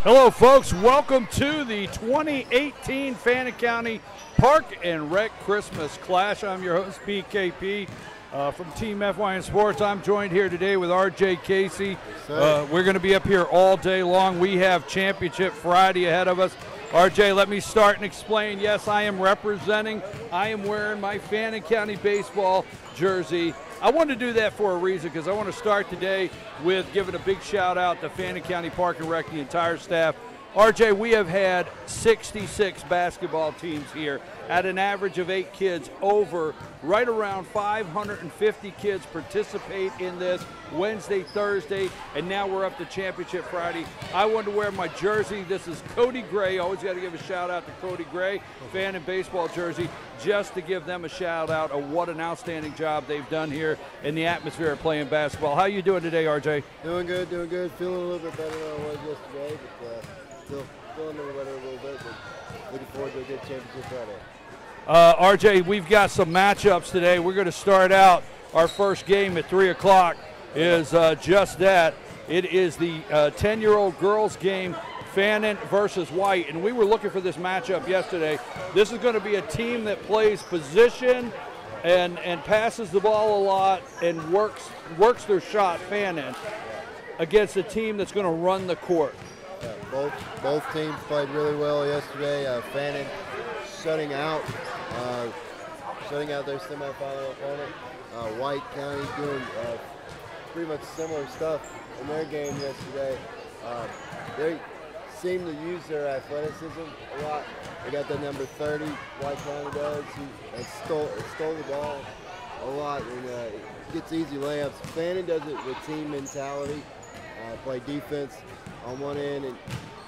Hello, folks. Welcome to the 2018 Fannin County Park and Rec Christmas Clash. I'm your host, BKP, from Team FYN Sports. I'm joined here today with RJ Casey. We're going to be up here all day long. We have Championship Friday ahead of us. RJ, let me start and explain. Yes, I am representing. I am wearing my Fannin County baseball jersey. I want to do that for a reason, because I want to start today with giving a big shout out to Fannin County Park and Rec, the entire staff. RJ, we have had 66 basketball teams here at an average of 8 kids. Right around 550 kids participate in this Wednesday, Thursday, and now we're up to Championship Friday. I wanted to wear my jersey. This is Cody Gray. Always got to give a shout out to Cody Gray, Fannin baseball jersey, just to give them a shout out of what an outstanding job they've done here in the atmosphere of playing basketball. How you doing today, RJ? Doing good, doing good. Feeling a little bit better than I was yesterday, but still feeling a little better a little bit, but looking forward to a good Championship Friday. RJ, we've got some matchups today. We're going to start out our first game at 3 o'clock is just that. It is the 10-year-old girls game, Fannin versus White, and we were looking for this matchup yesterday. This is going to be a team that plays position and passes the ball a lot and works their shot, Fannin, against a team that's going to run the court. Yeah, both teams played really well yesterday. Fannin shutting out their semifinal opponent. White County doing pretty much similar stuff in their game yesterday. They seem to use their athleticism a lot. They got the number 30, White County does, who stole the ball a lot and gets easy layups. Fannin does it with team mentality, play defense on one end and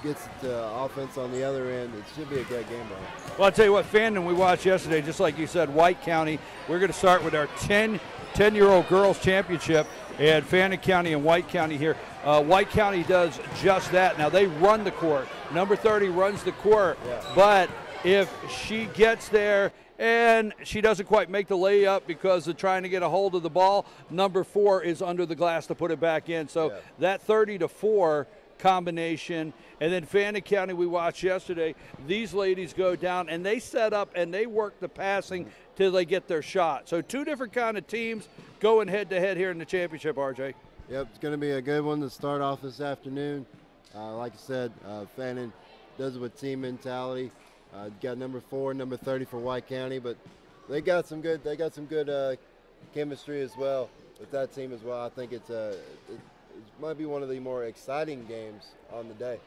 gets to offense on the other end. It should be a good game, though. Well, I'll tell you what, Fannin, we watched yesterday, just like you said, White County. We're going to start with our 10-year-old girls championship, and Fannin County and White County here. White County does just that. Now, they run the court. Number 30 runs the court, but if she gets there and she doesn't quite make the layup because of trying to get a hold of the ball, number 4 is under the glass to put it back in. So that 30-4 combination. And then Fannin County, we watched yesterday, these ladies go down and they set up and they work the passing till they get their shot. So 2 different kind of teams going head-to-head here in the championship, RJ. Yep, it's going to be a good one to start off this afternoon. Like I said, Fannin does it with team mentality. Got number 4, number 30 for White County, but they got some good chemistry as well with that team as well. I think it might be one of the more exciting games on the day.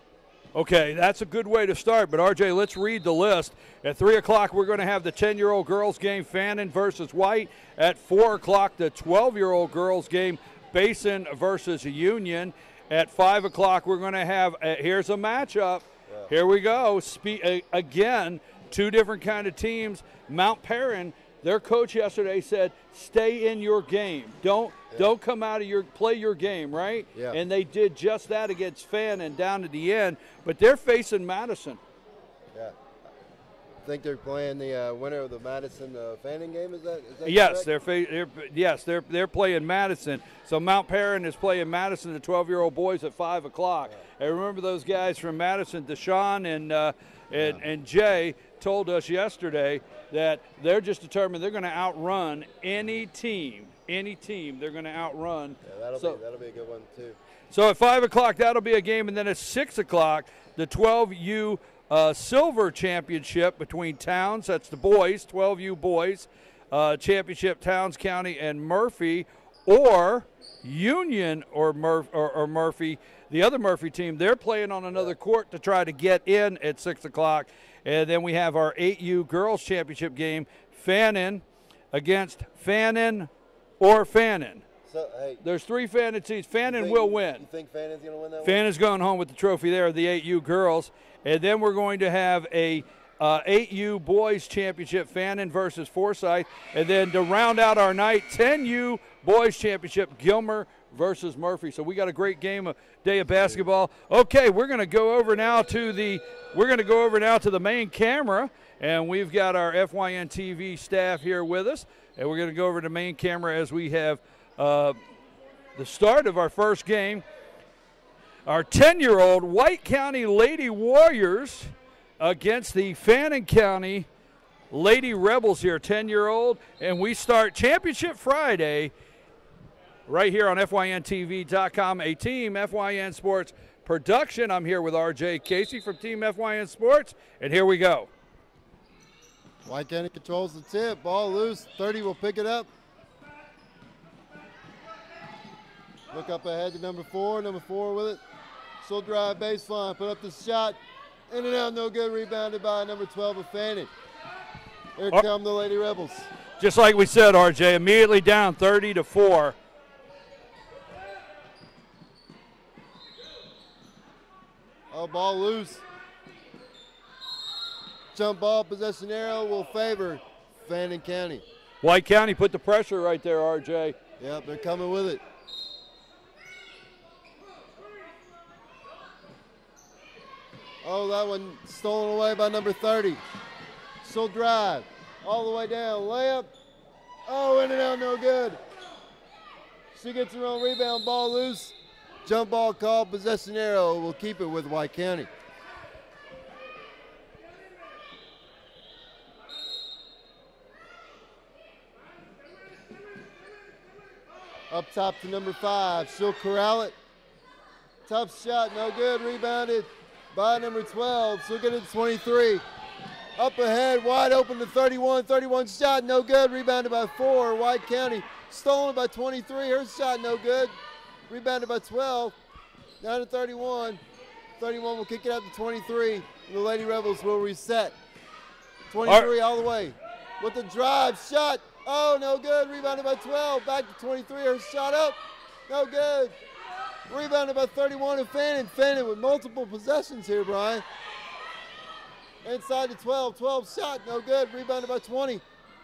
Okay, that's a good way to start, but RJ, let's read the list. At 3 o'clock, we're going to have the 10-year-old girls game, Fannin versus White. At 4 o'clock, the 12-year-old girls game, Basin versus Union. At 5 o'clock, we're going to have, here's a matchup. Here we go. Again, 2 different kind of teams. Mount Perrin, their coach yesterday said, stay in your game. Don't come out of play your game, right? Yeah. And they did just that against Fannin down to the end, but they're facing Madison. Yeah. I think they're playing the winner of the Madison Fannin game. Is that yes, correct? they're playing Madison. So Mount Perrin is playing Madison, the 12-year-old boys, at 5 o'clock. Yeah. And remember those guys from Madison, Deshaun and Jay, told us yesterday that they're just determined they're going to outrun any team. They're going to outrun. Yeah, that'll be a good one too. So at 5 o'clock, that'll be a game, and then at 6 o'clock, the 12U Silver Championship between Towns. That's the boys, 12U boys championship. Towns County and Murphy, or Union or Murphy. The other Murphy team, they're playing on another court to try to get in at 6 o'clock. And then we have our 8U girls championship game, Fannin against Fannin or Fannin. So, hey, there's 3 Fannin teams. Fannin will win. You think Fannin's going to win that one? Fannin's going home with the trophy there, the 8U girls. And then we're going to have a 8U boys championship, Fannin versus Forsyth. And then to round out our night, 10U boys championship, Gilmer versus Murphy. So we got a great day of basketball. Okay, we're going to go over now to the main camera, and we've got our FYNTV staff here with us, and we're going to go over to the main camera as we have the start of our first game. our 10-year-old White County Lady Warriors against the Fannin County Lady Rebels here, 10-year-old. And we start Championship Friday right here on FYNTV.com, a Team FYN Sports production. I'm here with RJ Casey from Team FYN Sports, and here we go. White County controls the tip. Ball loose. 30 will pick it up. Look up ahead to number 4. Number 4 with it. She'll drive baseline. Put up the shot. In and out, no good. Rebounded by number 12 of Fannin. Here come the Lady Rebels. Just like we said, RJ, immediately down 30-4. Oh, ball loose. Jump ball, possession arrow will favor Fannin County. White County put the pressure right there, RJ. Yep, they're coming with it. Oh, that one stolen away by number 30. She'll drive all the way down. Layup. Oh, in and out, no good. She gets her own rebound, ball loose. Jump ball called, possession arrow will keep it with White County. Up top to number 5. She'll corral it. Tough shot, no good. Rebounded by number 12. She'll get it to 23. Up ahead, wide open to 31. 31 shot, no good. Rebounded by 4. White County stolen by 23. Her shot, no good. Rebounded by 12. Down to 31. 31 will kick it out to 23. And the Lady Rebels will reset. 23 all the way. With the drive, shot. Oh, no good. Rebounded by 12. Back to 23. Her shot up. No good. Rebounded by 31 of Fannin. Fannin with multiple possessions here, Brian. Inside to 12. 12 shot. No good. Rebounded by 20.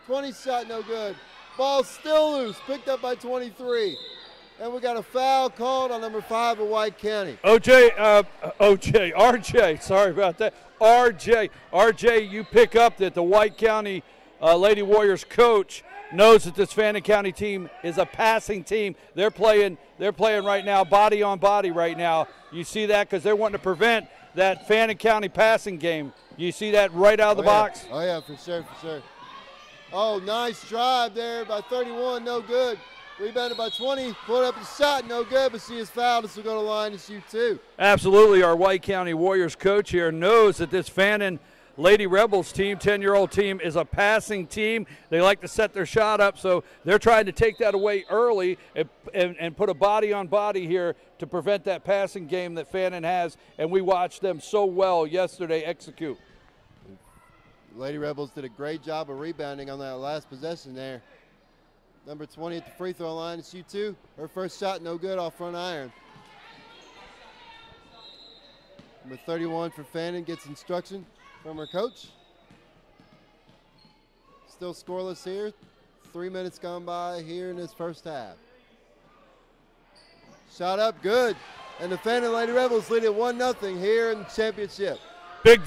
20 shot. No good. Ball still loose. Picked up by 23. And we got a foul called on number 5 of White County. RJ, sorry about that. RJ, you pick up that the White County Lady Warriors coach knows that this Fannin County team is a passing team. They're playing right now, body on body right now. You see that because they're wanting to prevent that Fannin County passing game. You see that right out of the box? Oh, yeah, for sure. Oh, nice drive there by 31, no good. Rebounded by 20, put up a shot, no good, but she is fouled, and she'll go to the line to shoot 2. Absolutely, our White County Warriors coach here knows that this Fannin Lady Rebels team, 10-year-old team, is a passing team. They like to set their shot up, so they're trying to take that away early and put a body on body here to prevent that passing game that Fannin has, and we watched them so well yesterday execute. Lady Rebels did a great job of rebounding on that last possession there. Number 20 at the free throw line to shoot 2. Her first shot, no good, off front iron. Number 31 for Fannin gets instruction from her coach. Still scoreless here. 3 minutes gone by here in this first half. Shot up, good. And the Fannin Lady Rebels lead it 1-0 here in the championship. Big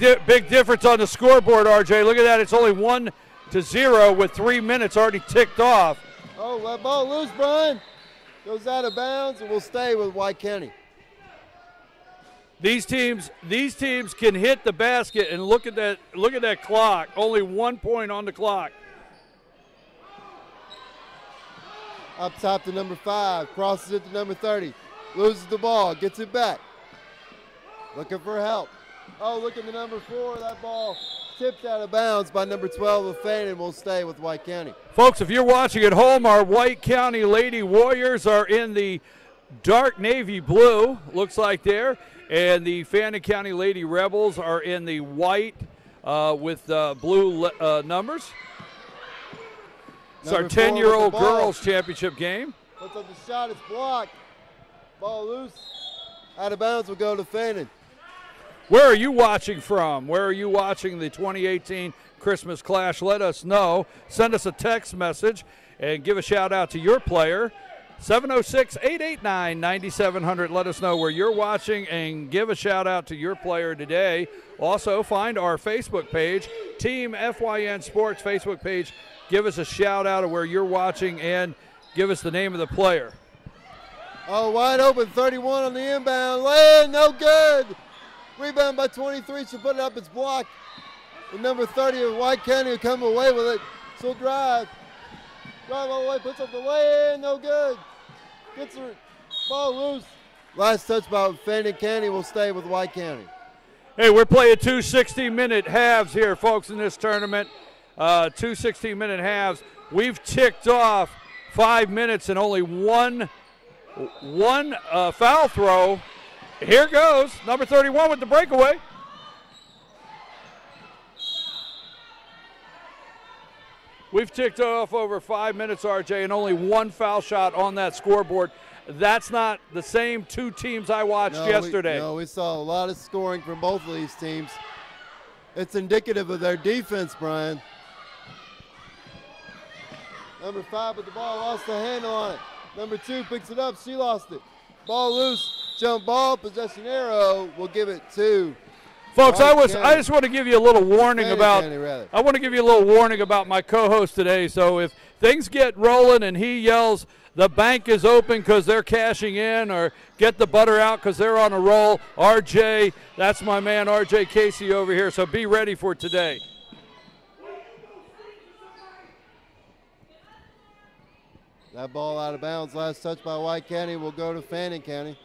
difference on the scoreboard, RJ. Look at that. It's only 1-0 with 3 minutes already ticked off. Oh, that ball loose, Brian. Goes out of bounds and will stay with White County. These teams can hit the basket, and look at that clock. Only 1 point on the clock. Up top to number 5, crosses it to number 30. Loses the ball, gets it back. Looking for help. Oh, look at the number 4. That ball tipped out of bounds by number 12 of Fannin, will stay with White County. Folks, if you're watching at home, our White County Lady Warriors are in the dark navy blue, looks like there, and the Fannin County Lady Rebels are in the white with blue numbers. It's our 10-year-old girls championship game. Puts up the shot, it's blocked. Ball loose. Out of bounds will go to Fannin. Where are you watching from? Where are you watching the 2018 Christmas Clash? Let us know. Send us a text message and give a shout out to your player. 706-889-9700. Let us know where you're watching and give a shout out to your player today. Also, find our Facebook page, Team FYN Sports Facebook page. Give us a shout out of where you're watching and give us the name of the player. Oh, wide open, 31 on the inbound. Land, no good. Rebound by 23. She'll put it up. It's blocked. The number 30 of White County will come away with it. She'll drive. Drive all the way, puts up the land, no good. Gets the ball loose. Last touch by Fannin County will stay with White County. Hey, we're playing 2 60-minute halves here, folks, in this tournament. 2 60-minute halves. We've ticked off 5 minutes and only one foul throw. Here goes, number 31 with the breakaway. We've ticked off over 5 minutes, RJ, and only one foul shot on that scoreboard. That's not the same two teams I watched yesterday. We saw a lot of scoring from both of these teams. It's indicative of their defense, Brian. Number 5 with the ball, lost the handle on it. Number 2 picks it up, she lost it. Ball loose, jump ball, possession arrow. We'll give it to folks. I just want to give you a little warning about. I want to give you a little warning about my co-host today. So if things get rolling and he yells, "The bank is open because they're cashing in," or "Get the butter out because they're on a roll," RJ, that's my man, RJ Casey over here. So be ready for today. That ball out of bounds. Last touch by White County will go to Fannin County.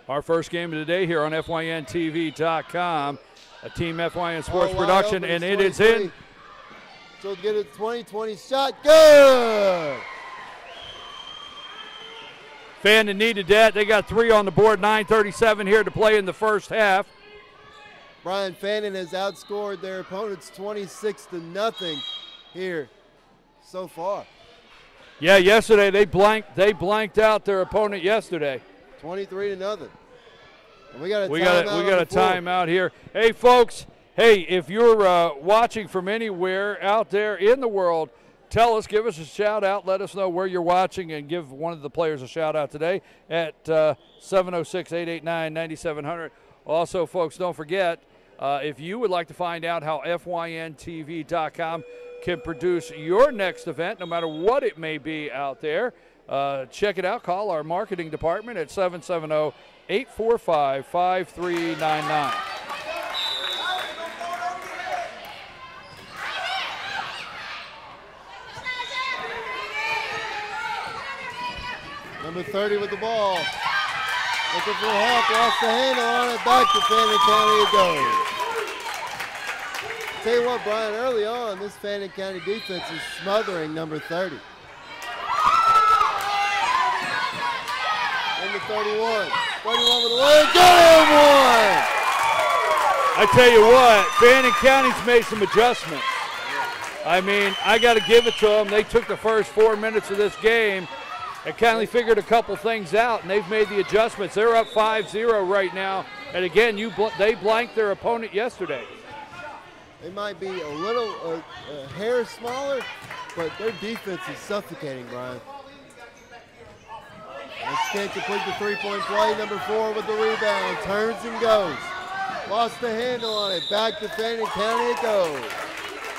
Our first game of the day here on FYNTV.com, a Team FYN Sports production, and it is in. So get it 20-20 shot. Good! Fannin needed that. They got 3 on the board, 9:37 here to play in the first half. Brian, Fannin has outscored their opponents 26-0 here so far. Yeah, yesterday they blanked out their opponent yesterday. 23-0. And we got a timeout here. Hey, folks. Hey, if you're watching from anywhere out there in the world, tell us, give us a shout out, let us know where you're watching, and give one of the players a shout out today at 706-889-9700. Also, folks, don't forget, if you would like to find out how FYNTV.com can produce your next event, no matter what it may be out there, check it out. Call our marketing department at 770-845-5399. Number 30 with the ball. Looking for help, lost the handle on it, back to Fannin County it goes. Tell you what, Brian, early on, this Fannin County defense is smothering number 30. Number 31. 31 with the leg, got him one! I tell you what, Fannin County's made some adjustments. I mean, I got to give it to them. They took the first 4 minutes of this game and kindly figured a couple things out, and they've made the adjustments. They're up 5-0 right now. And again, they blanked their opponent yesterday. They might be a little a hair smaller, but their defense is suffocating, Brian. Can't complete the three-point play. Number 4 with the rebound. Turns and goes. Lost the handle on it. Back to Fannin County it goes.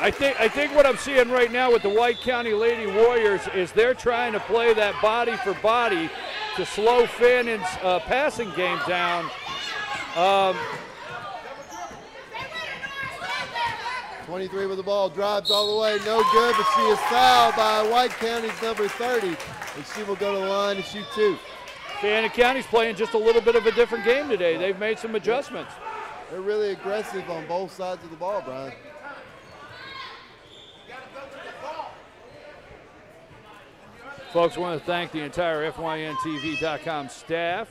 I think what I'm seeing right now with the White County Lady Warriors is they're trying to play that body for body to slow Fannin's passing game down. 23 with the ball, drives all the way, no good, but she is fouled by White County's number 30, and she will go to the line to shoot 2. Fannin County's playing just a little bit of a different game today. They've made some adjustments. They're really aggressive on both sides of the ball, Brian. Folks, I want to thank the entire FYNTV.com staff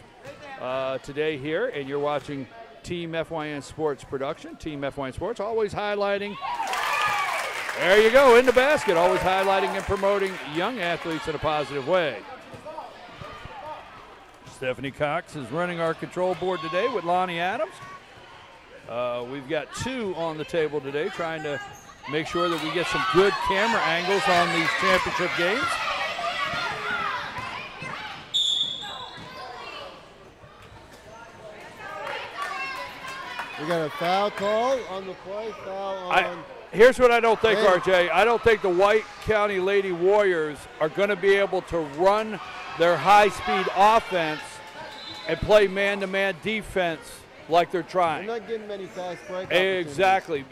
today here, and you're watching Team FYN Sports production. Team FYN Sports always highlighting, there you go, in the basket, always highlighting and promoting young athletes in a positive way. Stephanie Cox is running our control board today with Lonnie Adams. We've got 2 on the table today, trying to make sure that we get some good camera angles on these championship games. We got a foul call on the play, foul on. Here's what I don't think, RJ. I don't think the White County Lady Warriors are going to be able to run their high-speed offense and play man-to-man defense like they're trying. They're not getting many fast break Exactly.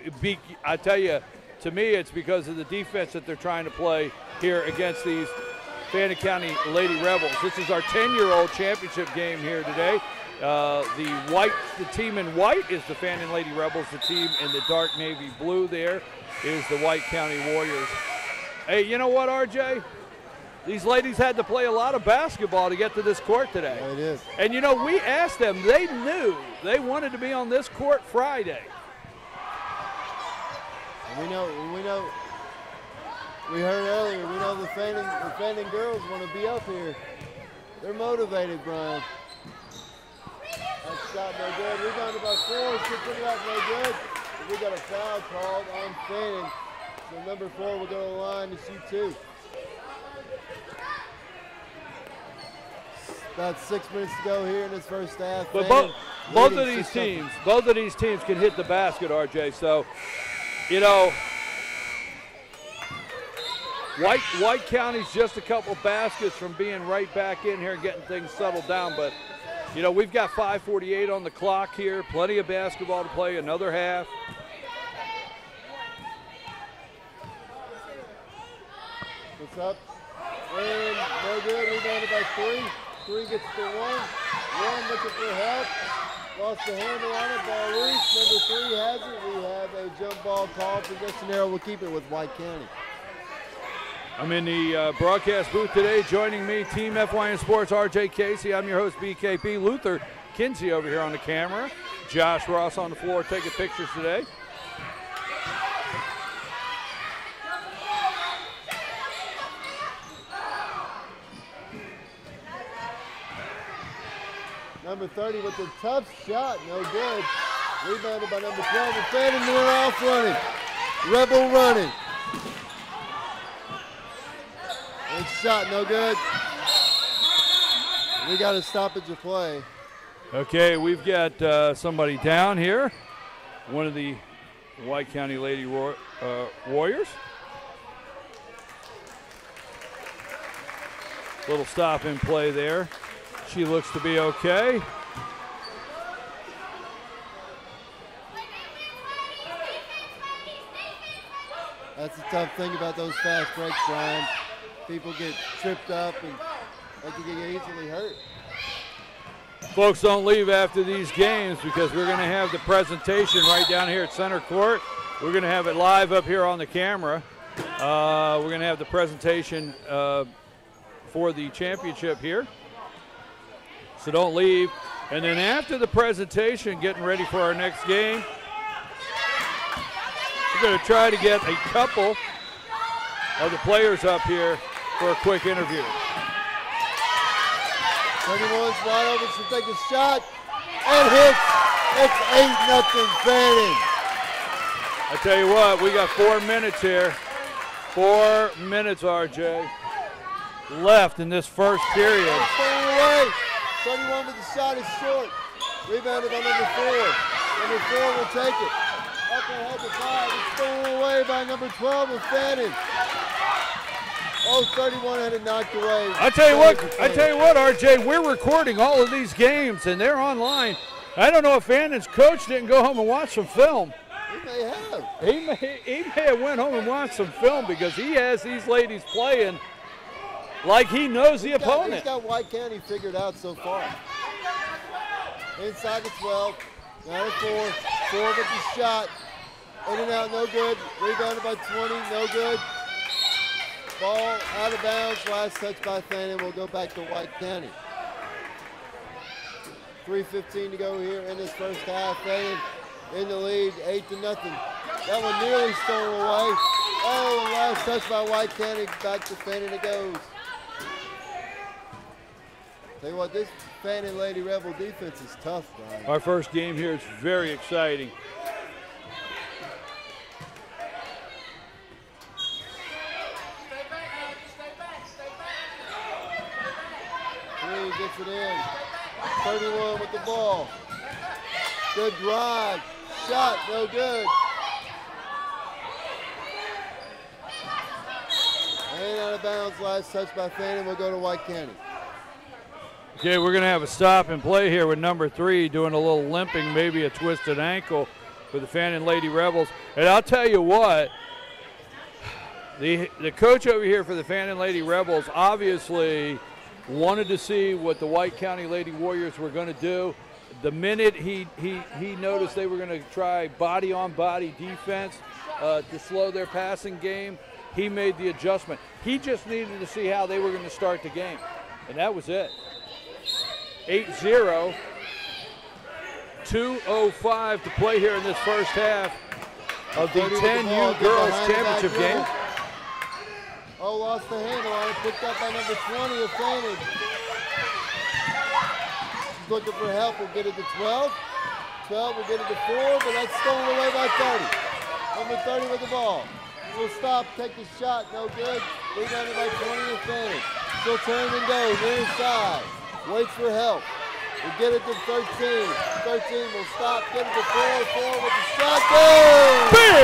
I tell you, to me, it's because of the defense that they're trying to play here against these Fannin County Lady Rebels. This is our 10-year-old championship game here today. The team in white is the Fannin Lady Rebels. The team in the dark navy blue there is the White County Warriors. Hey, you know what, RJ? These ladies had to play a lot of basketball to get to this court today. Yeah, it is. And you know, we asked them, they knew they wanted to be on this court Friday. We heard earlier, we know the Fannin girls want to be up here. They're motivated, Brian. That shot no good. Rebounded by 4. Should put it up no good. But we got a foul called on Fannin. So number 4 will go to the line to shoot 2. About 6 minutes to go here in this first half. But both of these teams can hit the basket, RJ. So, you know, White County's just a couple baskets from being right back in here and getting things settled down. But, you know, we've got 5:48 on the clock here. Plenty of basketball to play, another half. What's up? And no good. Rebounded by 3. 3 gets to 1. 1 looking for help. Lost the handle on it. Ball loose. Number 3 has it. We have a jump ball call. Possession arrow will keep it with White County. I'm in the broadcast booth today. Joining me, Team FYN Sports, RJ Casey. I'm your host, BKP. Luther Kinsey over here on the camera. Josh Ross on the floor taking pictures today. Number 30 with the tough shot, no good. Rebounded by number 12, and Fannin went off running. Rebel running. And shot, no good. We got a stoppage of play. Okay, we've got somebody down here. One of the White County Lady Warriors. Little stop in play there. She looks to be okay. That's the tough thing about those fast breaks, Brian. People get tripped up and they can get easily hurt. Folks, don't leave after these games because we're going to have the presentation right down here at center court. We're going to have it live up here on the camera. We're going to have the presentation for the championship here. So don't leave. And then after the presentation, getting ready for our next game, we're going to try to get a couple of the players up here for a quick interview. 21's wide open, should take a shot, and hits. It's 8-0 Fannin. I tell you what, we got 4 minutes here. 4 minutes, RJ, left in this first period. Away. 31 with the shot is short. Rebounded by number 4. Number 4 will take it. Up ahead to 5. It's stolen away by number 12 of Fannin. Oh, 31 had it knocked away. I tell you what, RJ, we're recording all of these games and they're online. I don't know if Fannin's coach didn't go home and watch some film. He may have. He may have went home and watched some film because he has these ladies playing like he knows the opponent. He's got White County figured out so far. Inside the 12, down to 4. 4 with the shot. In and out, no good. Rebounded by 20, no good. Ball out of bounds. Last touch by Fannin will go back to White County. 3:15 to go here in this first half. Fannin in the lead, 8-0. That one nearly stolen away. Oh, last touch by White County. Back to Fannin it goes. Tell you what, this Fannin Lady Rebel defense is tough, Brian. Our first game here is very exciting. Three gets it in. 31 with the ball. Good drive. Shot, no good. And out of bounds, last touch by Fannin will go to White County. Okay, we're going to have a stop and play here with number 3 doing a little limping, maybe a twisted ankle for the Fannin Lady Rebels. And I'll tell you what, the coach over here for the Fannin Lady Rebels obviously wanted to see what the White County Lady Warriors were going to do. The minute he noticed they were going to try body-on-body defense to slow their passing game, he made the adjustment. He just needed to see how they were going to start the game, and that was it. 8-0, 2:05 to play here in this first half of the 10U Girls Championship game. Oh, lost the handle on it, picked up by number 20 of Fannin. She's looking for help, we'll get it to 12. 12 will get it to 4, but that's stolen away by 30. Number 30 with the ball. She'll stop, take the shot, no good. Rebounded by 20 of Fannin. She'll turn and go, near side. Waits for help. We'll get it to 13. 13 will stop, get it to 4. 4 with the shot, boom!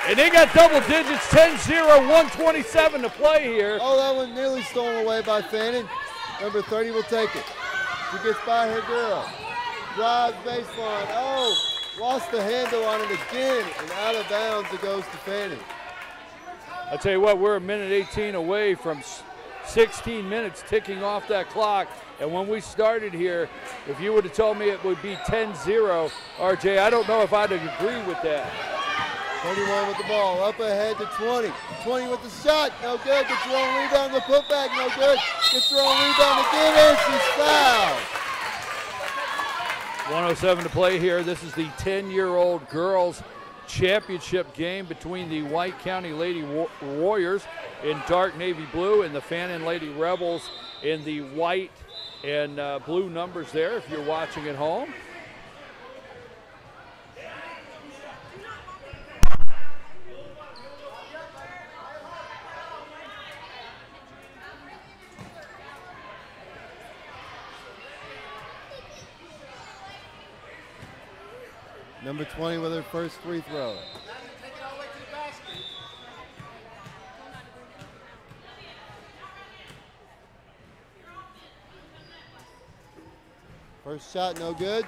And they got double digits, 10-0, 1:27 to play here. Oh, that one nearly stolen away by Fannin. Number 30 will take it. She gets by her girl. Drives baseline. Oh, lost the handle on it again, and out of bounds it goes to Fannin. I'll tell you what, we're a minute 18 away from 16 minutes ticking off that clock. And when we started here, if you would have told me it would be 10-0, RJ, I don't know if I'd agree with that. 21 with the ball, up ahead to 20. 20 with the shot, no good. Gets her own rebound, the putback, no good. Gets her own rebound again, and she's fouled. 1:07 to play here. This is the 10-year-old girls championship game between the White County Lady Warriors in dark navy blue and the Fannin Lady Rebels in the white and blue numbers there if you're watching at home. Number 20 with her first free throw. First shot, no good.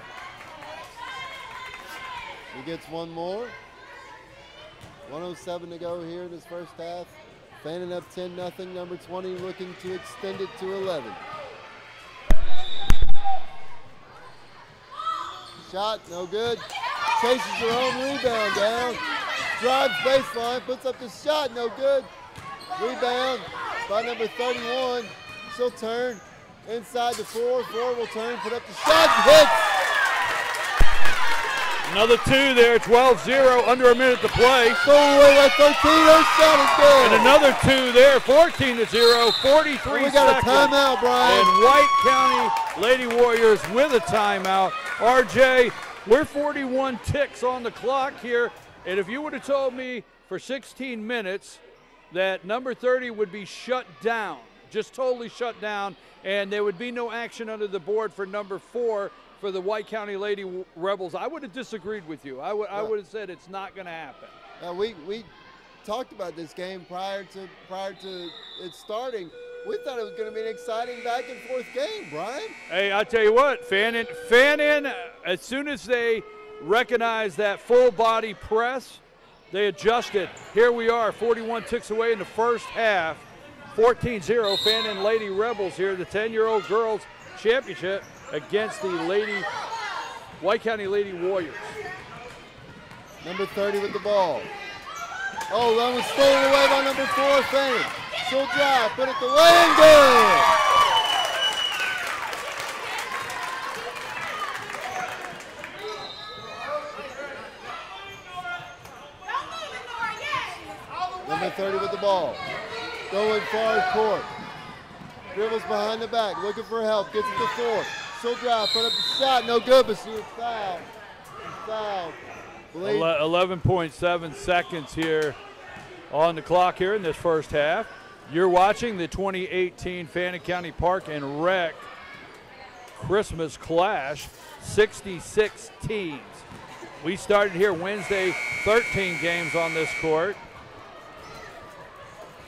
He gets one more. 1:07 to go here in this first half. Fannin up 10-0. Number 20 looking to extend it to 11. Shot, no good. Chases her own rebound down. Drives baseline, puts up the shot, no good. Rebound by number 31. She'll turn inside the 4. 4 will turn, put up the shot, hits. Another 2 there, 12-0, under a minute to play. Throw away by 13, her shot is good. And another 2 there, 14-0, 43 seconds. We got a timeout, Brian. And White County Lady Warriors with a timeout. RJ, we're 41 ticks on the clock here, and if you would have told me for 16 minutes that number 30 would be shut down, just totally shut down, and there would be no action under the board for number 4 for the White County Lady Rebels, I would have disagreed with you. I would have said it's not going to happen. We talked about this game prior to it starting. We thought it was going to be an exciting back and forth game, Brian. Hey, I tell you what, Fannin, as soon as they recognized that full body press, they adjusted. Here we are, 41 ticks away in the first half. 14-0, Fannin Lady Rebels here, the 10-year-old girls championship against the White County Lady Warriors. Number 30 with the ball. Oh, that was stolen away by number 4, Fannin. She'll drive, put it away and good. Number 30 with the ball. Going far court. Dribbles behind the back, looking for help, gets it to 4. She'll drive, put up the shot, no good, but she was fouled. Fouled. 11.7 seconds here on the clock here in this first half. You're watching the 2018 Fannin County Park and Rec Christmas Clash, 66 teams. We started here Wednesday, 13 games on this court.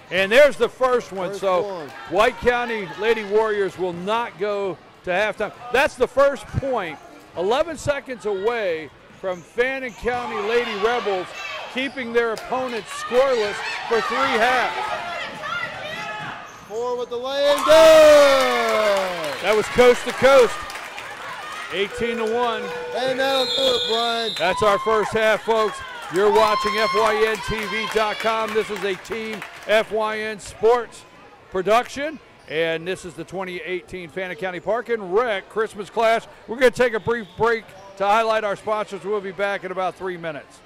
And there's the first one. First So one. White County Lady Warriors will not go to halftime. That's the first point. 11 seconds away from Fannin County Lady Rebels keeping their opponents scoreless for 3 halves. 4 with the lay-in, good! That was coast to coast. 18-1. And that'll do it, Brian. That's our first half, folks. You're watching FYNTV.com. This is a Team FYN Sports production, and this is the 2018 Fannin County Park and Rec Christmas Clash. We're going to take a brief break to highlight our sponsors. We'll be back in about 3 minutes.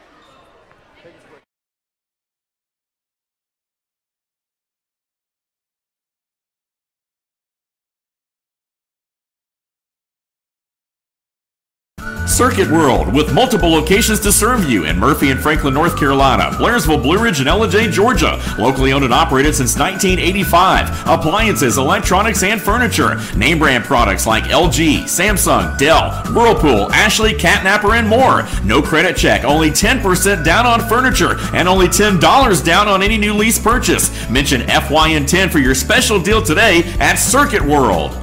Circuit World, with multiple locations to serve you in Murphy and Franklin, North Carolina, Blairsville, Blue Ridge, and Ellijay, Georgia. Locally owned and operated since 1985. Appliances, electronics, and furniture. Name brand products like LG, Samsung, Dell, Whirlpool, Ashley, Catnapper, and more. No credit check, only 10% down on furniture, and only $10 down on any new lease purchase. Mention FYN10 for your special deal today at Circuit World.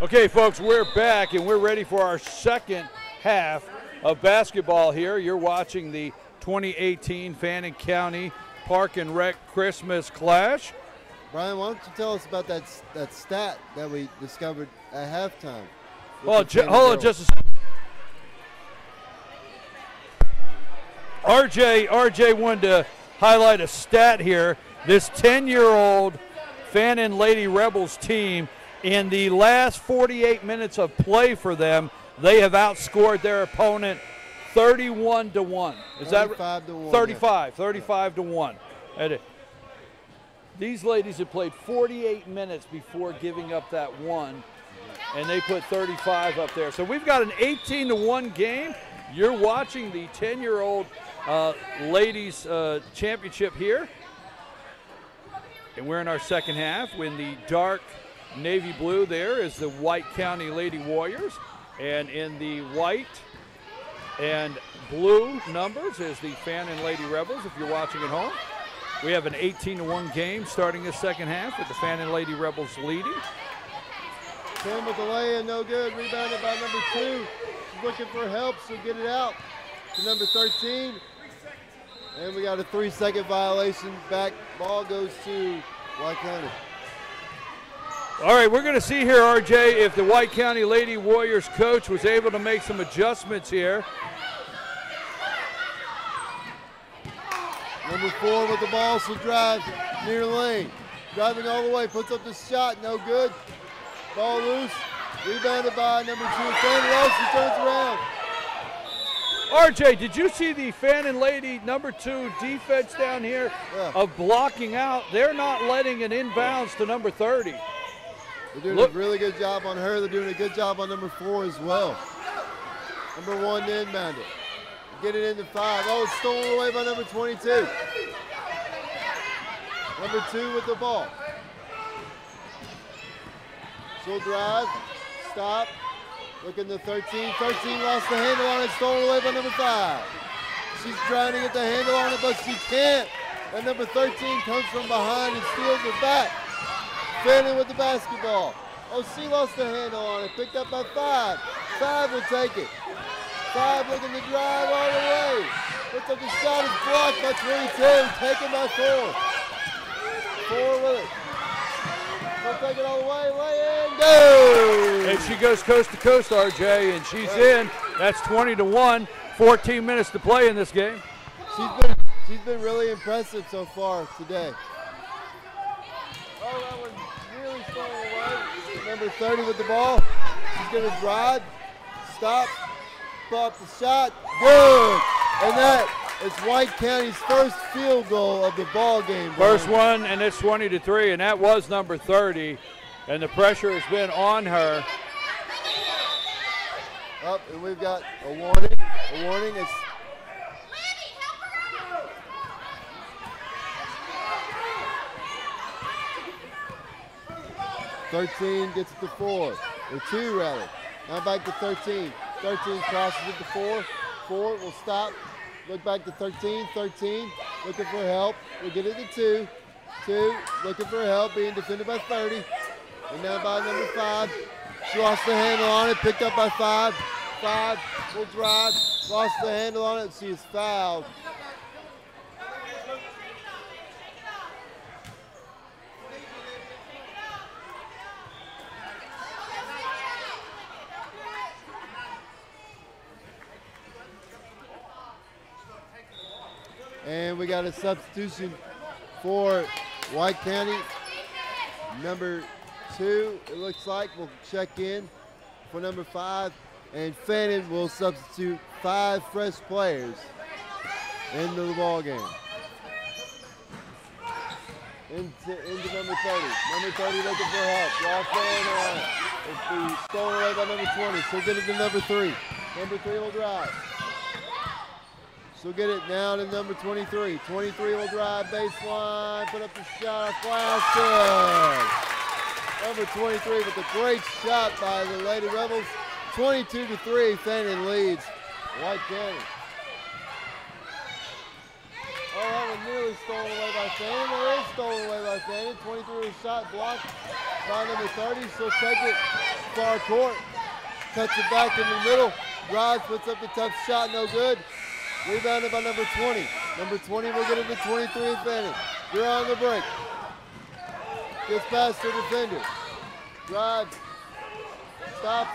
Okay, folks, we're back, and we're ready for our second half of basketball here. You're watching the 2018 Fannin County Park and Rec Christmas Clash. Brian, why don't you tell us about that stat that we discovered at halftime? Hold on just a second. RJ wanted to highlight a stat here. This 10-year-old Fannin Lady Rebels team, in the last 48 minutes of play for them, they have outscored their opponent 31-1. Is that 35 to 1? 35 to 1. These ladies have played 48 minutes before giving up that one, and they put 35 up there. So we've got an 18-1 game. You're watching the 10-year-old ladies championship here, and we're in our second half. When the dark navy blue there is the White County Lady Warriors, and in the white And blue numbers is the Fannin Lady Rebels, if you're watching at home. We have an 18-1 game starting this second half with the Fannin Lady Rebels leading. 10 with the lay-in, no good. Rebounded by number 2. She's looking for help, so get it out to number 13. And we got a 3-second violation. Back ball goes to White County. All right, we're going to see here, RJ, if the White County Lady Warriors coach was able to make some adjustments here. Number 4 with the ball, so drive near lane. Driving all the way, puts up the shot, no good. Ball loose, rebounded by number 2, Fannin Lowe, she turns around. RJ, did you see the Fannin Lady number 2 defense down here of blocking out? They're not letting it inbounds to number 30. They're doing a really good job on her. They're doing a good job on number 4 as well. Number 1 to inbound it. Get it into 5. Oh, it's stolen away by number 22. Number 2 with the ball. She'll drive, stop, looking to 13. 13 lost the handle on it, stolen away by number 5. She's trying to get the handle on it, but she can't. And number 13 comes from behind and steals it back. Fannin with the basketball. Oh, she lost the handle on it, picked up by 5. 5 will take it. 5 looking to drive all the way. Puts up the shot, is blocked by 22, taken by 4. 4 with it. We'll take it all the way, lay in, go! And she goes coast to coast, RJ, and she's in. That's 20-1, 14 minutes to play in this game. She's been really impressive so far today. Oh, that one really stolen away. Number 30 with the ball. She's gonna drive, stop, pull up the shot, good! And that is White County's first field goal of the ball game. First one, and it's 20-3, and that was number 30, and the pressure has been on her. Up, and we've got a warning. A warning is 13 gets it to 4, or 2 rather. Now back to 13. 13 crosses it to 4. 4 will stop. Look back to 13. 13 looking for help. We'll get it to 2. 2 looking for help, being defended by 30. And now by number 5. She lost the handle on it, picked up by 5. 5 will drive, lost the handle on it. She is fouled. And we got a substitution for White County. Number 2, it looks like, will check in for number 5. And Fannin will substitute 5 fresh players into the ball game. Into number 30. Number 30 looking for help. Lost the handle on it. It'll be stolen away by number 20. She'll get it to number 3. Number 3 will drive. She'll get it now to number 23. 23 will drive baseline, put up the shot, flash, good. Number 23 with a great shot by the Lady Rebels. 22-3, Fannin leads White County. Oh, that one nearly stolen away by Fannin. It is stolen away by Fannin. 23 was shot blocked by number 30. She'll take it far court. Cuts it back in the middle. Drives, puts up the tough shot, no good. Rebounded by number 20. Number 20 will get it to 23 Fannin. You're on the break. Gets past the defender. Drives. Stops.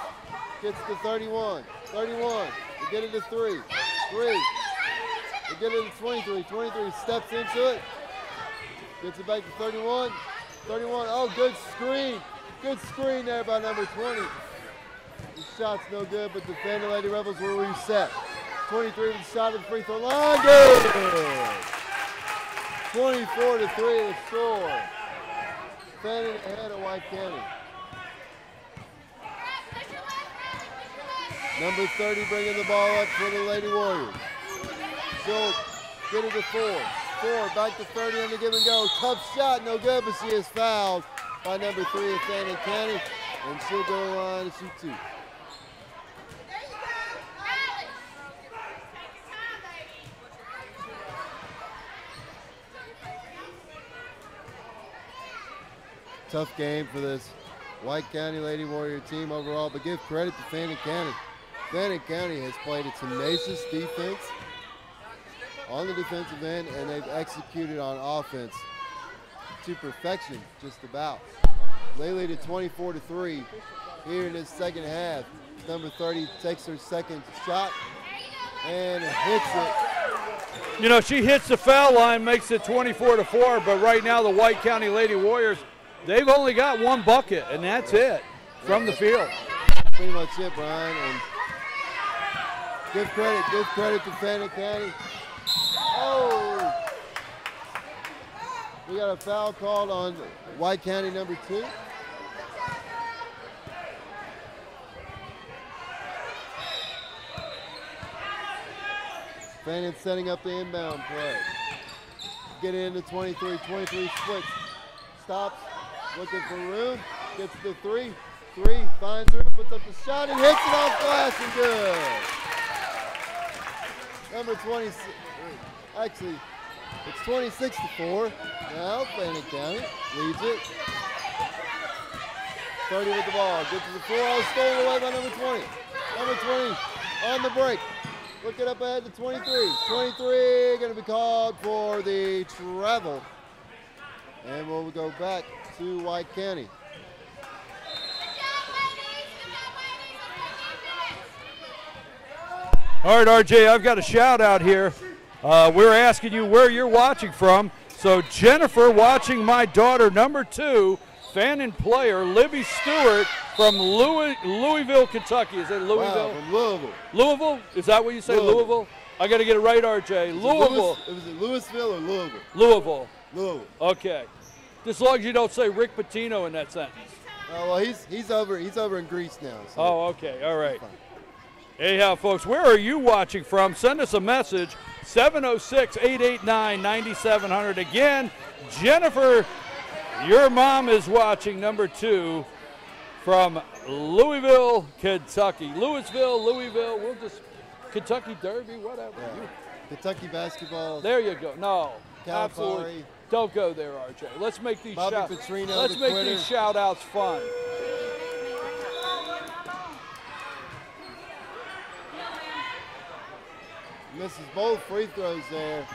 Gets to 31. 31. We'll get it to 3. 3. We'll get it to 23. 23 steps into it. Gets it back to 31. 31. Oh, good screen. Good screen there by number 20. The shot's no good, but the Fannin Lady Rebels will reset. 23 with the shot at the free throw line. Good. 24-3 the score. Fannin ahead of White County. Number 30 bringing the ball up for the Lady Warriors. She'll get it to 4. 4 back to 30 on the give and go. Tough shot, no good, but she is fouled by number 3 of Fannin County. And she'll go to the line to shoot 2. tough game for this White County Lady Warrior team overall, but give credit to Fannin County. Fannin County has played a tenacious defense on the defensive end, and they've executed on offense to perfection, just about. They lead at 24-3 here in this second half. Number 30 takes her second shot and hits it. You know, she hits the foul line, makes it 24-4, but right now the White County Lady Warriors, they've only got one bucket, and that's it from the field. Pretty much it, Brian. And give credit to Fannin County. Oh! We got a foul called on White County number 2. Fannin setting up the inbound play. Get into 23 splits. Stops, looking for room, gets the 3, finds room, puts up the shot and hits it off glass and good. Number 26, actually, it's 26-4. Now Fannin County leads it. 30 with the ball, gets to the floor, all stolen away by number 20. Number 20 on the break. Look it up ahead to 23. 23 going to be called for the travel. And we'll go back to White County. All right, RJ, I've got a shout out here. We're asking you where you're watching from. So Jennifer watching my daughter, number 2, Fannin player, Libby Stewart from Louisville, Kentucky. Is it Louisville? Wow, from Louisville. Louisville? Is that what you say, Louisville? I got to get it right, RJ. Louisville. Was it Louisville or Louisville? Louisville. Louisville. Okay. Just as long as you don't say Rick Pitino in that sentence. Oh, well, he's over in Greece now. So oh, okay. All right. Anyhow, folks, where are you watching from? Send us a message, 706-889-9700. Again, Jennifer, your mom is watching, number 2, from Louisville, Kentucky. Louisville, we'll just, Kentucky Derby, whatever. Yeah. Kentucky basketball. There you go. No, Calipari. Absolutely. Don't go there, RJ. Let's make these these shout-outs fun. Misses both free throws there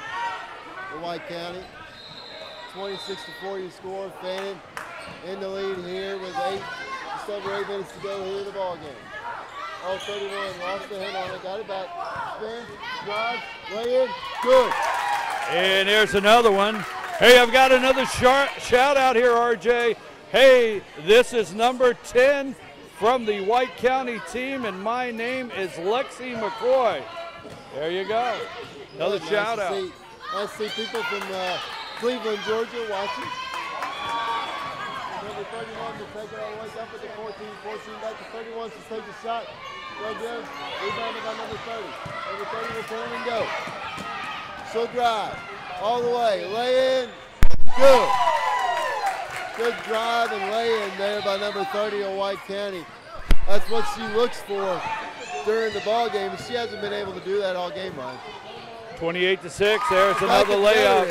for White County. 26-4 you score. Fannin in the lead here with just over 8 minutes to go here in the ball game. Oh, 31, lost the hand on it, got it back. Spin, drive, lay in, good. And there's another one. Hey, I've got another shout out here, RJ. Hey, this is number 10 from the White County team, and my name is Lexi McCoy. There you go. Another shout out. Nice to see people from Cleveland, Georgia watching. Number 31 to take it all the way up at the 14 back to 31 to take the shot. Go good. Rebounded by number 30. Number 30 will turn and go. She'll drive all the way. Lay in. Good. Good drive and lay in there by number 30 of White County. That's what she looks for during the ball game, and she hasn't been able to do that all game, Ryan. 28-6. There's another layup.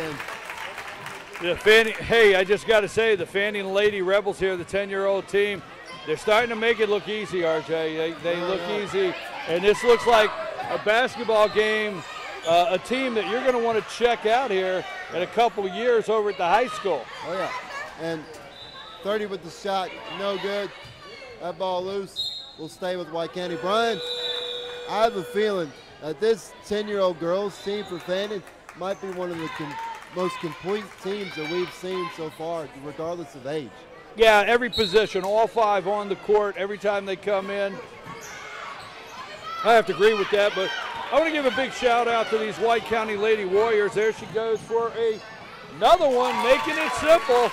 Hey, I just got to say, the Fannin Lady Rebels here, the 10-year-old team, they're starting to make it look easy, RJ. They look easy, and this looks like a basketball game, a team that you're going to want to check out here in a couple years over at the high school. Oh, yeah. And 30 with the shot, no good. That ball loose. Will stay with White County. Brian, I have a feeling that this 10-year-old girls team for Fannin might be one of the most complete teams that we've seen so far, regardless of age. Yeah, every position, all 5 on the court every time they come in. I have to agree with that, but I want to give a big shout out to these White County Lady Warriors. There she goes for another one, making it simple.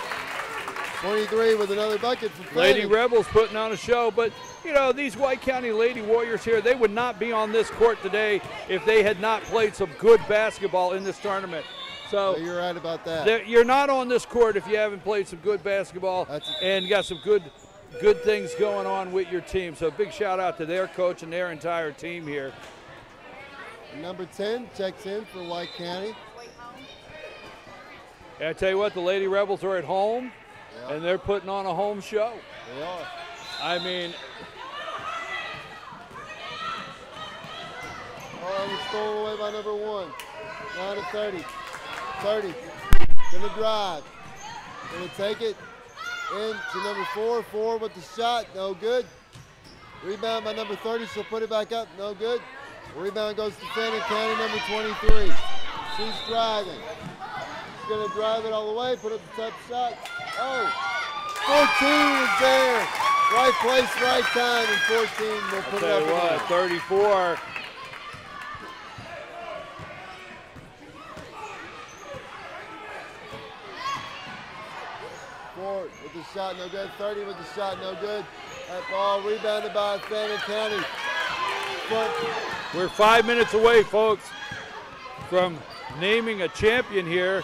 23 with another bucket for Fannin. Lady Rebels putting on a show, but you know, these White County Lady Warriors here, they would not be on this court today if they had not played some good basketball in this tournament. So you're right about that. You're not on this court if you haven't played some good basketball and got some good things going on with your team. So big shout out to their coach and their entire team here. Number 10 checks in for White County. And I tell you what, the Lady Rebels are at home. and they're putting on a home show. They are. I mean, oh, it was stolen away by number 1. 9 to 30. 30. Gonna drive. Gonna take it into number 4. 4 with the shot. No good. Rebound by number 30. She'll put it back up. No good. Rebound goes to Fannin County, number 23. She's driving. She's going to drive it all the way, put up the tough shot. Oh, 14 is there. Right place, right time, and 14 will put it up. Tell you what, 34. Ford with the shot, no good. 30 with the shot, no good. That ball rebounded by Fannin County. We're 5 minutes away, folks, from naming a champion here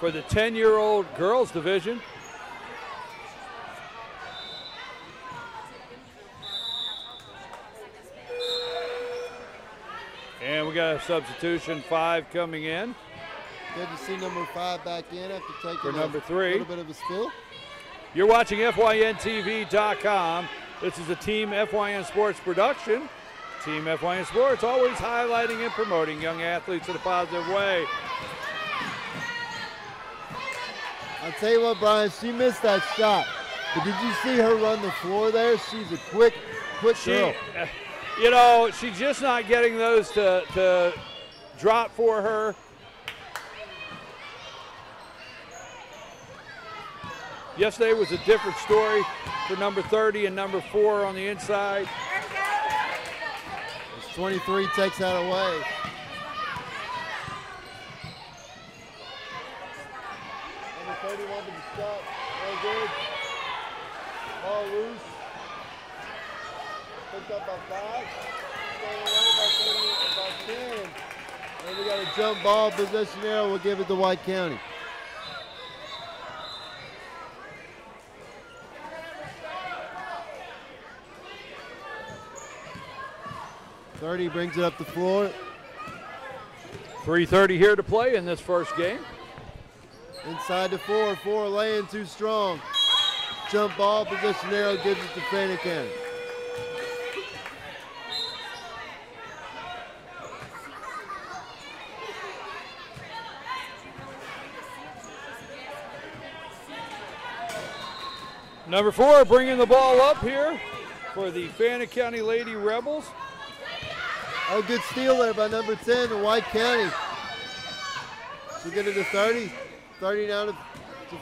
for the 10-year-old girls division. And we got a substitution, 5 coming in. Good to see number 5 back in after taking for number 3. A little bit of a spill. You're watching FYNTV.com. This is a Team FYN Sports production. Team FYN Sports always highlighting and promoting young athletes in a positive way. I'll tell you what, Brian, she missed that shot. But did you see her run the floor there? She's a quick girl. You know, she's just not getting those to drop for her. Yesterday was a different story for number 30 and number 4 on the inside. 23 takes that away. Number 31 to the shot. No good. Ball loose. Picked up by 5. Going away by 10. And we got a jump ball. Possession arrow. We'll give it to White County. .30 brings it up the floor. 3:30 here to play in this first game. Inside the 4. 4 laying too strong. Jump ball, position arrow gives it to Fannin County. Number 4 bringing the ball up here for the Fannin County Lady Rebels. Oh, good steal there by number 10 to White County. She'll get it to 30. 30 down to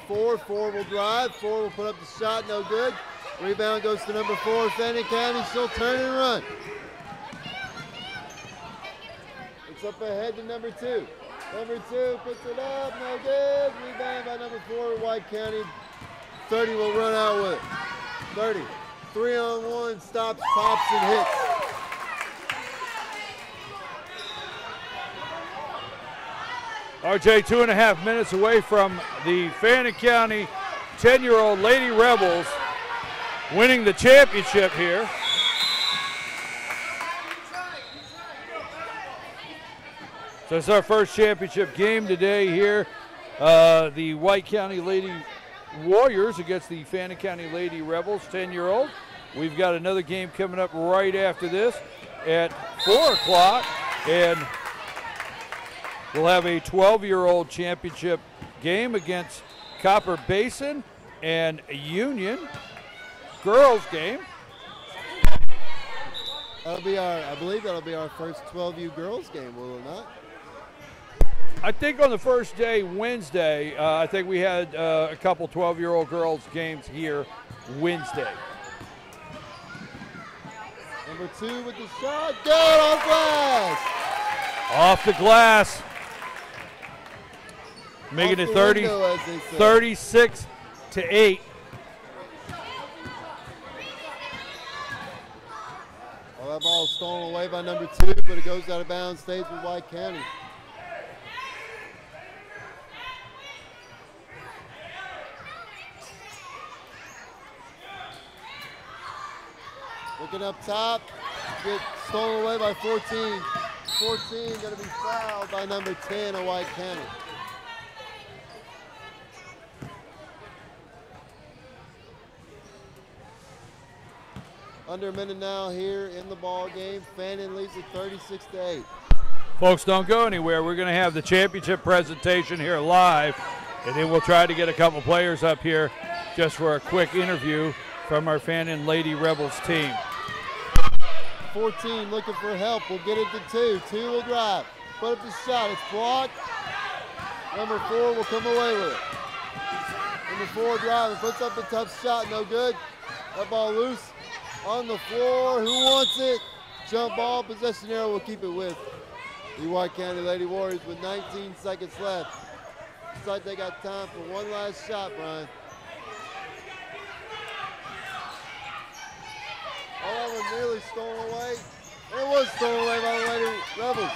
4. 4 will drive. 4 will put up the shot. No good. Rebound goes to number 4, Fannin County. She'll turn and run. It's up ahead to number 2. Number 2 puts it up. No good. Rebound by number 4, White County. 30 will run out with it. 30. 3-on-1. Stops, pops, and hits. RJ, 2.5 minutes away from the Fannin County 10-year-old Lady Rebels winning the championship here. So it's our first championship game today here. The White County Lady Warriors against the Fannin County Lady Rebels 10-year-old. We've got another game coming up right after this at 4 o'clock, and we'll have a 12-year-old championship game against Copper Basin and Union. Girls game. That'll be I believe that'll be our first 12U girls game, will it not? I think on the first day, Wednesday, I think we had a couple 12-year-old girls games here Wednesday. Number 2 with the shot. Good off glass. Off the glass. Making it 36 to 8. Well, that ball is stolen away by number 2, but it goes out of bounds, stays with White County. Looking up top, get stolen away by 14. 14 going to be fouled by number 10 of White County. Under a minute now here in the ball game. Fannin leads it 36-8. Folks, don't go anywhere. We're going to have the championship presentation here live, and then we'll try to get a couple players up here just for a quick interview from our Fannin Lady Rebels team. 14 looking for help. We'll get it to 2. 2 will drive. Put up the shot. It's blocked. Number 4 will come away with it. Number 4 driving. Puts up a tough shot. No good. That ball loose on the floor. Who wants it? Jump ball. Possession arrow will keep it with the White County Lady Warriors with 19 seconds left. Looks like they got time for one last shot, Brian. Oh, that was nearly stolen away. It was stolen away by the Lady Rebels.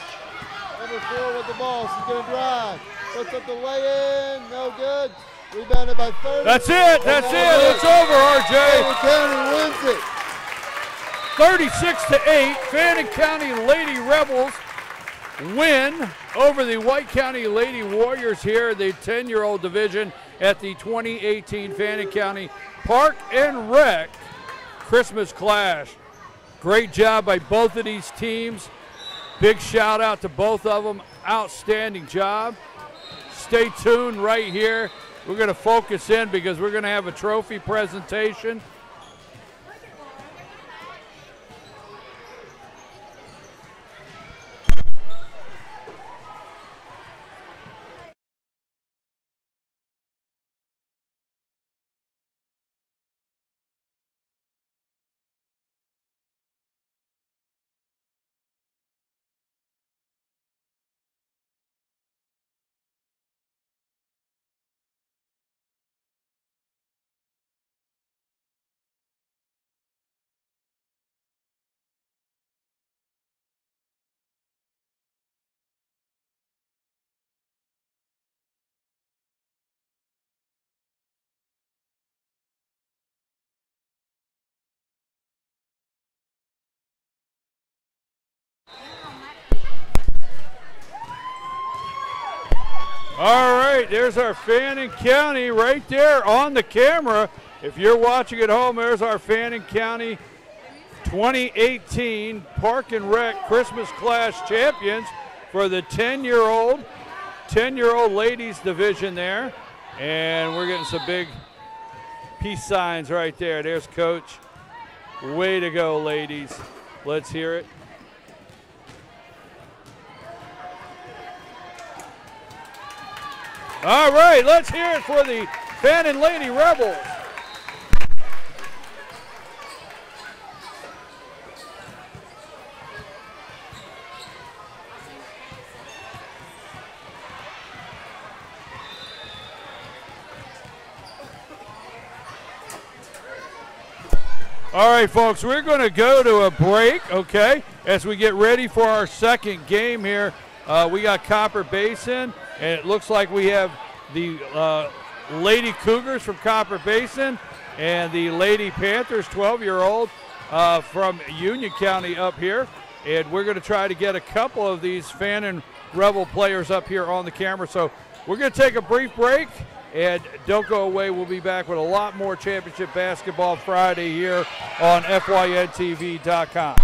Number 4 with the ball. She's going to drive. Puts up the lay-in. No good. Rebounded by 30. That's it. That's it. It's over, RJ. Fannin County wins it. 36-8. Fannin County Lady Rebels win over the White County Lady Warriors here, the 10-year-old division at the 2018 Fannin County Park and Rec Christmas Clash. Great job by both of these teams. Big shout out to both of them. Outstanding job. Stay tuned right here. We're going to focus in because we're going to have a trophy presentation. All right, there's our Fannin County right there on the camera. If you're watching at home, there's our Fannin County 2018 Park and Rec Christmas Clash champions for the 10-year-old ladies division there. And we're getting some big peace signs right there. There's Coach. Way to go, ladies. Let's hear it. All right, let's hear it for the Fannin Lady Rebels. All right, folks, we're going to go to a break, okay, as we get ready for our second game here. We got Copper Basin, and it looks like we have the Lady Cougars from Copper Basin and the Lady Panthers, 12-year-old from Union County up here. And we're going to try to get a couple of these Fannin Rebel players up here on the camera. So we're going to take a brief break, and don't go away. We'll be back with a lot more championship basketball Friday here on FYNTV.com.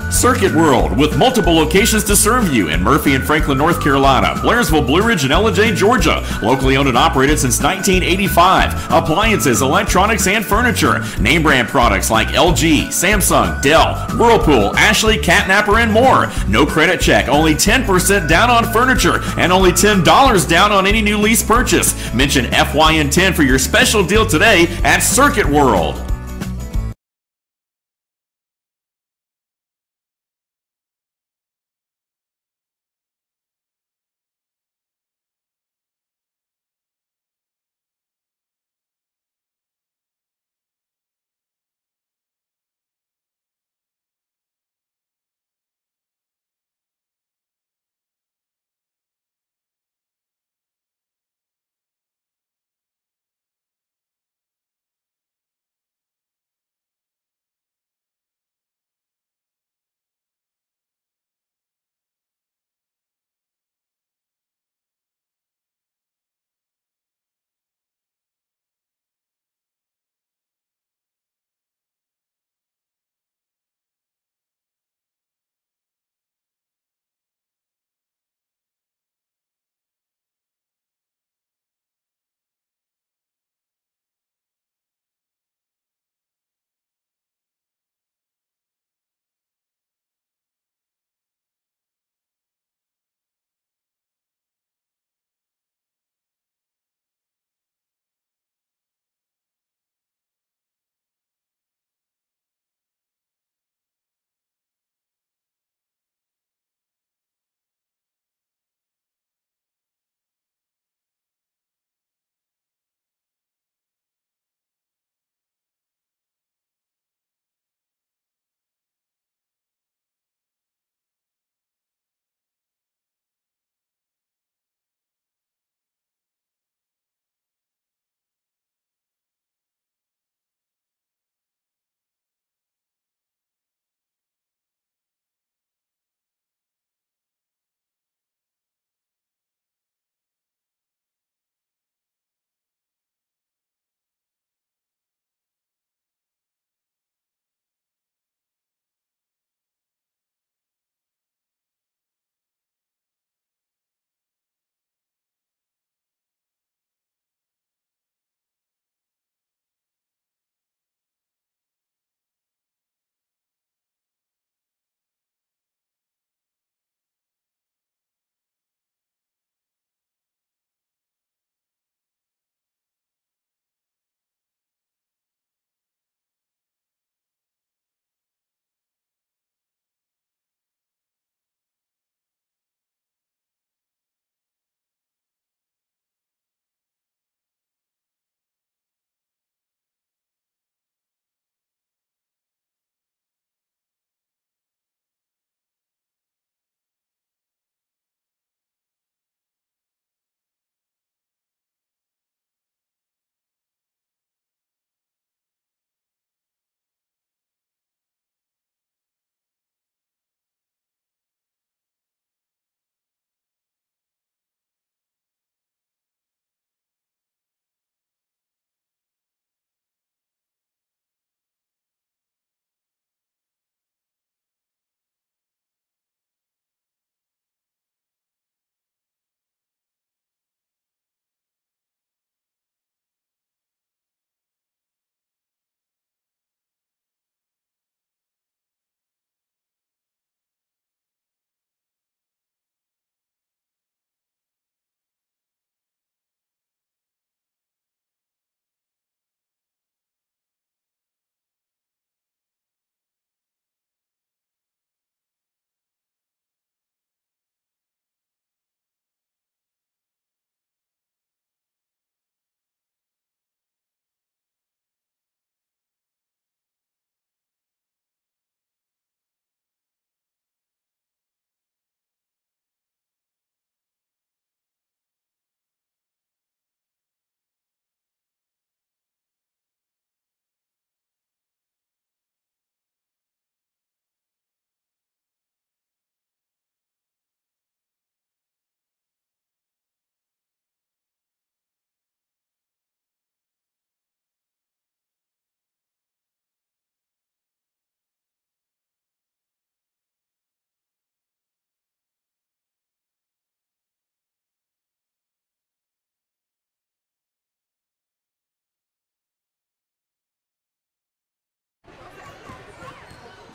Circuit World, with multiple locations to serve you in Murphy and Franklin, North Carolina, Blairsville, Blue Ridge, and Ellijay, Georgia. Locally owned and operated since 1985. Appliances, electronics, and furniture. Name brand products like LG, Samsung, Dell, Whirlpool, Ashley, Catnapper, and more. No credit check, only 10% down on furniture, and only $10 down on any new lease purchase. Mention FYN10 for your special deal today at Circuit World.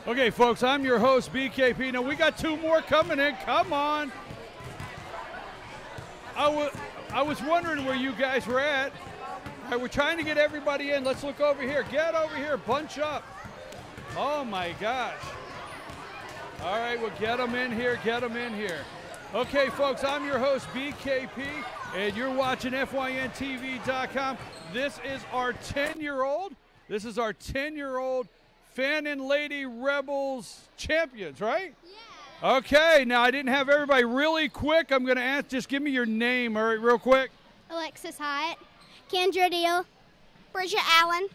Okay, folks, I'm your host, BKP. Now, we got 2 more coming in. Come on. I was wondering where you guys were at. All right, we're trying to get everybody in. Let's look over here. Get over here. Bunch up. Oh, my gosh. All right, well, get them in here. Get them in here. Okay, folks, I'm your host, BKP, and you're watching FYNTV.com. This is our 10-year-old. This is our 10-year-old Fannin Lady Rebels champions, right? Yeah. Okay, now I didn't have everybody really quick. I'm going to ask, just give me your name, all right, real quick. Alexis Hyatt, Kendra Deal, Bridget Allen,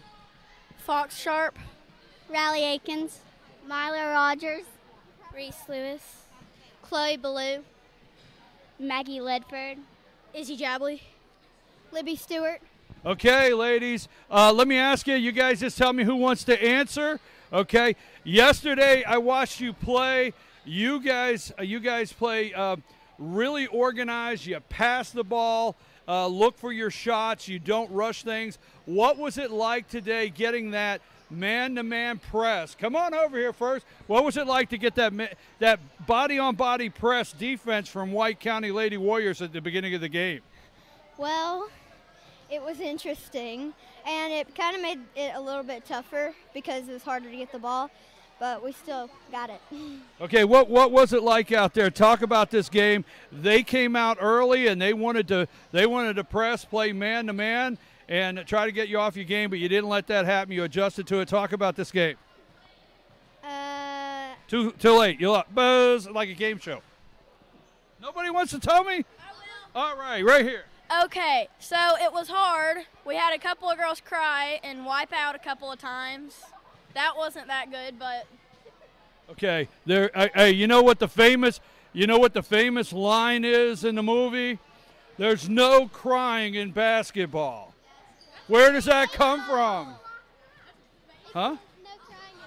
Fox Sharp, Riley Akins, Milo Rogers, Reese Lewis, Chloe Ballou, Maggie Ledford, Izzy Jabley, Libby Stewart. Okay, ladies, let me ask you, you guys just tell me who wants to answer, okay? Yesterday, I watched you play. You guys play really organized. You pass the ball, look for your shots. You don't rush things. What was it like today getting that man-to-man press? Come on over here first. What was it like to get that body-on-body press defense from White County Lady Warriors at the beginning of the game? Well, it was interesting, and it kind of made it a little bit tougher because it was harder to get the ball, but we still got it. Okay, what was it like out there? Talk about this game. They came out early and they wanted to press, play man-to-man, and try to get you off your game, but you didn't let that happen. You adjusted to it. Talk about this game. Too late. You're up. Buzz, like a game show. Nobody wants to tell me? I will. All right here. Okay, so it was hard. We had a couple of girls cry and wipe out a couple of times. That wasn't that good, but okay. Hey, you know what the famous line is in the movie? There's no crying in basketball. Where does that come from? Huh?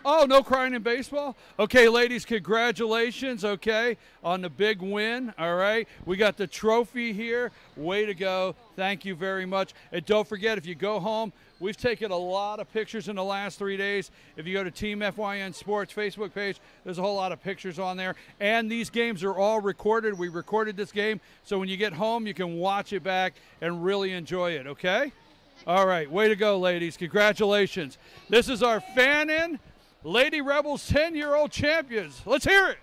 Oh, no crying in baseball? Okay, ladies, congratulations, okay, on the big win, all right? We got the trophy here. Way to go. Thank you very much. And don't forget, if you go home, we've taken a lot of pictures in the last 3 days. If you go to Team FYN Sports Facebook page, there's a whole lot of pictures on there. And these games are all recorded. We recorded this game, so when you get home, you can watch it back and really enjoy it, okay? All right, way to go, ladies. Congratulations. This is our Fannin Lady Rebels 10-year-old champions. Let's hear it.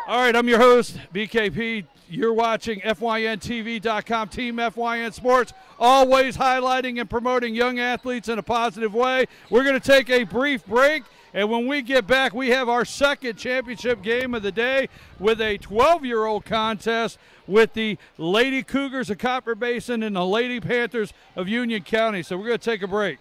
All right, I'm your host, BKP. You're watching FYNTV.com, Team FYN Sports, always highlighting and promoting young athletes in a positive way. We're going to take a brief break, and when we get back, we have our second championship game of the day with a 12-year-old contest with the Lady Cougars of Copper Basin and the Lady Panthers of Union County. So we're going to take a break.